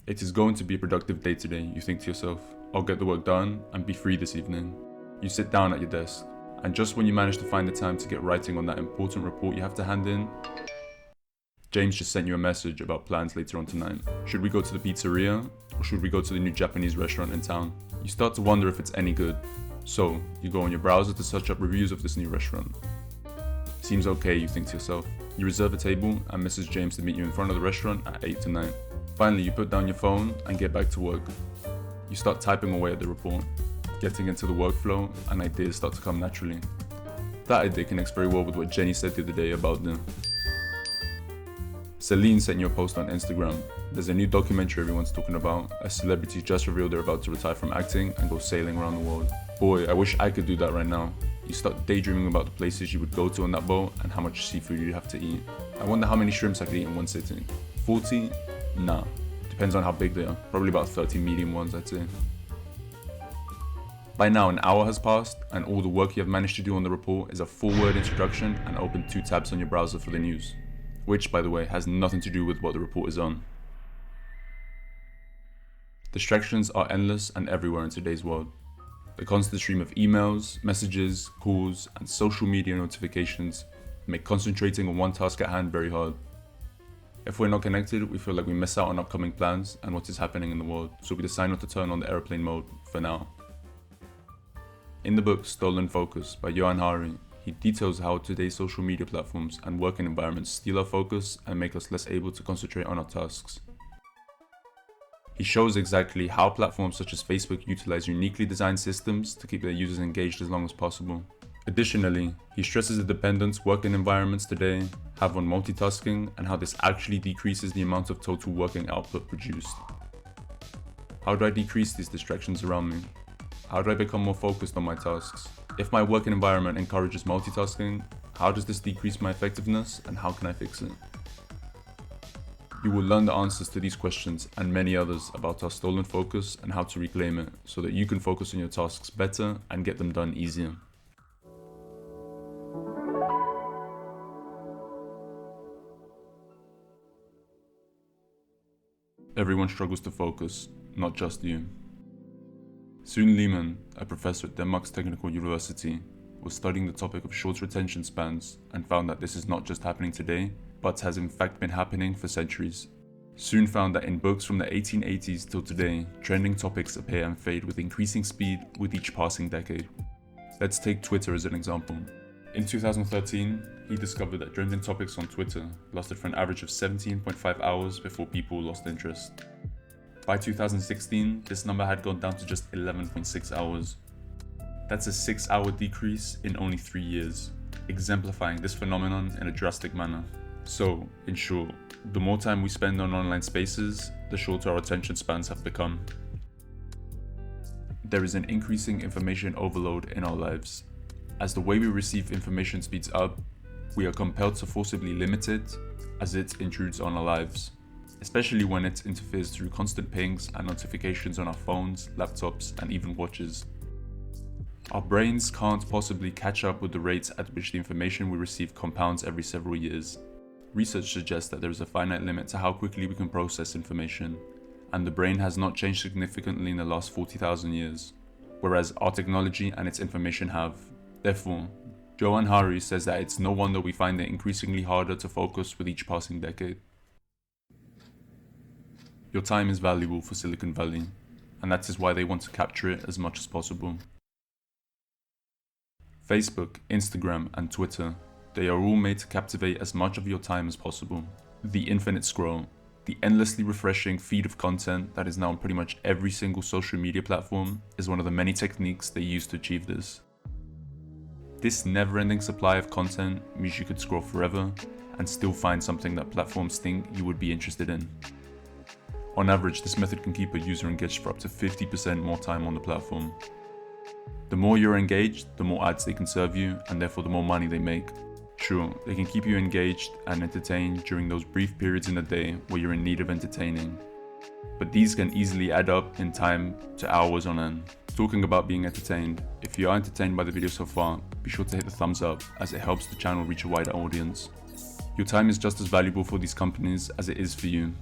It is going to be a productive day today, you think to yourself. I'll get the work done and be free this evening. You sit down at your desk, and just when you manage to find the time to get writing on that important report you have to hand in, James just sent you a message about plans later on tonight. Should we go to the pizzeria, or should we go to the new Japanese restaurant in town? You start to wonder if it's any good. So, you go on your browser to search up reviews of this new restaurant. Seems okay, you think to yourself. You reserve a table and message James to meet you in front of the restaurant at 8 to 9. Finally, you put down your phone and get back to work. You start typing away at the report, getting into the workflow, and ideas start to come naturally. That idea connects very well with what Jenny said the other day about them. Celine sent you a post on Instagram. There's a new documentary everyone's talking about. A celebrity just revealed they're about to retire from acting and go sailing around the world. Boy, I wish I could do that right now. You start daydreaming about the places you would go to on that boat and how much seafood you'd have to eat. I wonder how many shrimps I could eat in one sitting. 40? Nah. Depends on how big they are. Probably about 30 medium ones, I'd say. By now, an hour has passed, and all the work you have managed to do on the report is a 4-word introduction and open 2 tabs on your browser for the news. Which, by the way, has nothing to do with what the report is on. Distractions are endless and everywhere in today's world. The constant stream of emails, messages, calls, and social media notifications make concentrating on one task at hand very hard. If we're not connected, we feel like we miss out on upcoming plans and what is happening in the world, so we decide not to turn on the airplane mode for now. In the book Stolen Focus by Johan Hari, he details how today's social media platforms and working environments steal our focus and make us less able to concentrate on our tasks. He shows exactly how platforms such as Facebook utilize uniquely designed systems to keep their users engaged as long as possible. Additionally, he stresses the dependence working environments today have on multitasking and how this actually decreases the amount of total working output produced. How do I decrease these distractions around me? How do I become more focused on my tasks? If my working environment encourages multitasking, how does this decrease my effectiveness and how can I fix it? You will learn the answers to these questions and many others about our stolen focus and how to reclaim it so that you can focus on your tasks better and get them done easier. Everyone struggles to focus, not just you. Soon Lehman, a professor at Denmark's Technical University, was studying the topic of short attention spans and found that this is not just happening today, but has in fact been happening for centuries. Soon found that in books from the 1880s till today, trending topics appear and fade with increasing speed with each passing decade. Let's take Twitter as an example. In 2013, he discovered that trending topics on Twitter lasted for an average of 17.5 hours before people lost interest. By 2016, this number had gone down to just 11.6 hours. That's a 6-hour decrease in only 3 years, exemplifying this phenomenon in a drastic manner. So, in short, the more time we spend on online spaces, the shorter our attention spans have become. There is an increasing information overload in our lives. As the way we receive information speeds up, we are compelled to forcibly limit it as it intrudes on our lives, especially when it interferes through constant pings and notifications on our phones, laptops, and even watches. Our brains can't possibly catch up with the rates at which the information we receive compounds every several years. Research suggests that there is a finite limit to how quickly we can process information, and the brain has not changed significantly in the last 40,000 years, whereas our technology and its information have. Therefore, Johan Hari says that it's no wonder we find it increasingly harder to focus with each passing decade. Your time is valuable for Silicon Valley, and that is why they want to capture it as much as possible. Facebook, Instagram, and Twitter, they are all made to captivate as much of your time as possible. The infinite scroll, the endlessly refreshing feed of content that is now on pretty much every single social media platform, is one of the many techniques they use to achieve this. This never-ending supply of content means you could scroll forever and still find something that platforms think you would be interested in. On average, this method can keep a user engaged for up to 50% more time on the platform. The more you're engaged, the more ads they can serve you, and therefore the more money they make. Sure, they can keep you engaged and entertained during those brief periods in the day where you're in need of entertaining. But these can easily add up in time to hours on end. Talking about being entertained, if you are entertained by the video so far, be sure to hit the thumbs up as it helps the channel reach a wider audience. Your time is just as valuable for these companies as it is for you.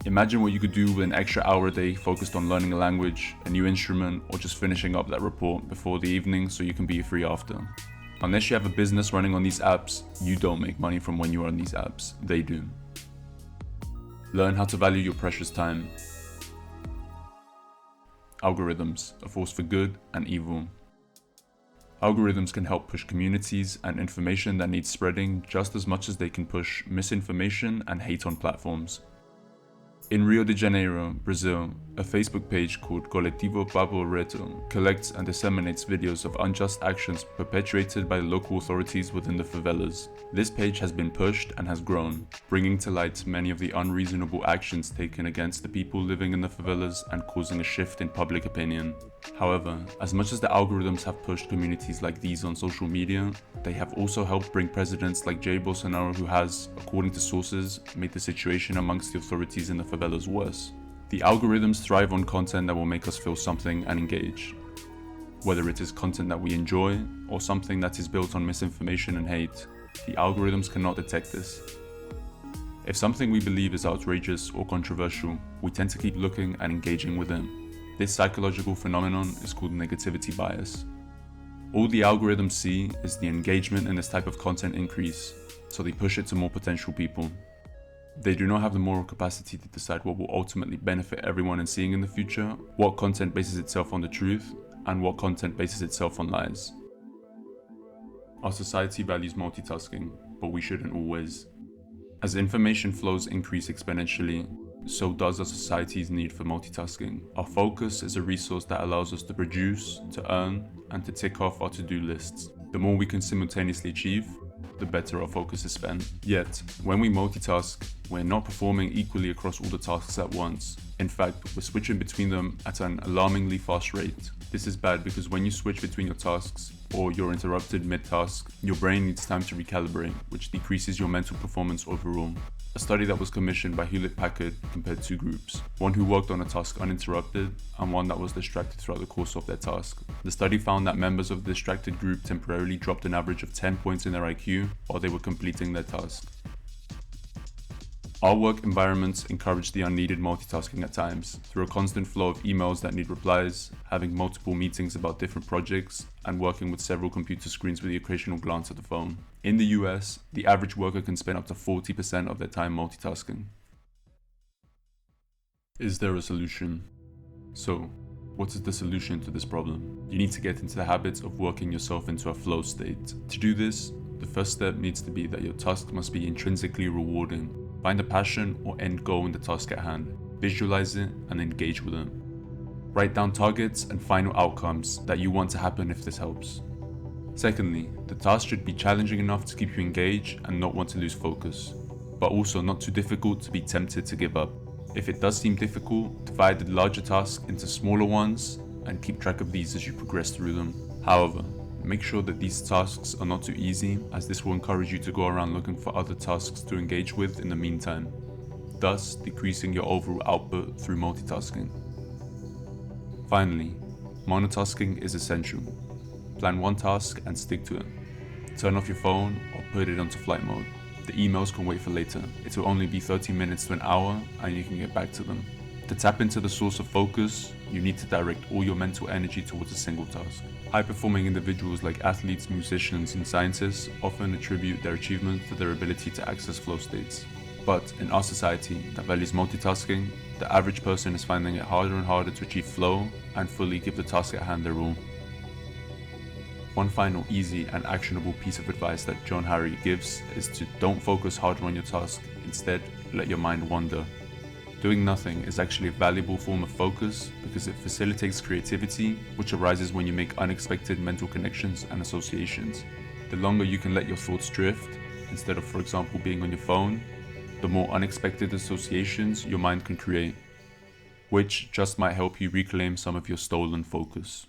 Imagine what you could do with an extra hour a day focused on learning a language, a new instrument, or just finishing up that report before the evening so you can be free after. Unless you have a business running on these apps, you don't make money from when you are on these apps. They do. Learn how to value your precious time. Algorithms, a force for good and evil. Algorithms can help push communities and information that needs spreading just as much as they can push misinformation and hate on platforms. In Rio de Janeiro, Brazil, a Facebook page called Coletivo Papo Reto collects and disseminates videos of unjust actions perpetrated by local authorities within the favelas. This page has been pushed and has grown, bringing to light many of the unreasonable actions taken against the people living in the favelas and causing a shift in public opinion. However, as much as the algorithms have pushed communities like these on social media, they have also helped bring presidents like Jair Bolsonaro, who has, according to sources, made the situation amongst the authorities in the favelas worse. The algorithms thrive on content that will make us feel something and engage. Whether it is content that we enjoy or something that is built on misinformation and hate, the algorithms cannot detect this. If something we believe is outrageous or controversial, we tend to keep looking and engaging with it. This psychological phenomenon is called negativity bias. All the algorithms see is the engagement in this type of content increase, so they push it to more potential people. They do not have the moral capacity to decide what will ultimately benefit everyone in seeing in the future, what content bases itself on the truth, and what content bases itself on lies. Our society values multitasking, but we shouldn't always. As information flows increase exponentially, so does our society's need for multitasking. Our focus is a resource that allows us to produce, to earn, and to tick off our to-do lists. The more we can simultaneously achieve, the better our focus is spent. Yet, when we multitask, we're not performing equally across all the tasks at once. In fact, we're switching between them at an alarmingly fast rate. This is bad because when you switch between your tasks, or you're interrupted mid-task, your brain needs time to recalibrate, which decreases your mental performance overall. A study that was commissioned by Hewlett-Packard compared two groups, one who worked on a task uninterrupted and one that was distracted throughout the course of their task. The study found that members of the distracted group temporarily dropped an average of 10 points in their IQ while they were completing their task. Our work environments encourage the unneeded multitasking at times, through a constant flow of emails that need replies, having multiple meetings about different projects, and working with several computer screens with the occasional glance at the phone. In the US, the average worker can spend up to 40% of their time multitasking. Is there a solution? So, what is the solution to this problem? You need to get into the habit of working yourself into a flow state. To do this, the first step needs to be that your task must be intrinsically rewarding. Find a passion or end goal in the task at hand, visualize it, and engage with it. Write down targets and final outcomes that you want to happen if this helps. Secondly, the task should be challenging enough to keep you engaged and not want to lose focus, but also not too difficult to be tempted to give up. If it does seem difficult, divide the larger task into smaller ones and keep track of these as you progress through them. However, make sure that these tasks are not too easy, as this will encourage you to go around looking for other tasks to engage with in the meantime, thus decreasing your overall output through multitasking. Finally, monotasking is essential. Plan one task and stick to it. Turn off your phone or put it onto flight mode. The emails can wait for later. It will only be 30 minutes to an hour and you can get back to them. To tap into the source of focus, you need to direct all your mental energy towards a single task. High-performing individuals like athletes, musicians, and scientists often attribute their achievement to their ability to access flow states. But in our society that values multitasking, the average person is finding it harder and harder to achieve flow and fully give the task at hand their all. One final easy and actionable piece of advice that John Harry gives is to don't focus harder on your task, instead let your mind wander. Doing nothing is actually a valuable form of focus because it facilitates creativity, which arises when you make unexpected mental connections and associations. The longer you can let your thoughts drift, instead of, for example, being on your phone, the more unexpected associations your mind can create, which just might help you reclaim some of your stolen focus.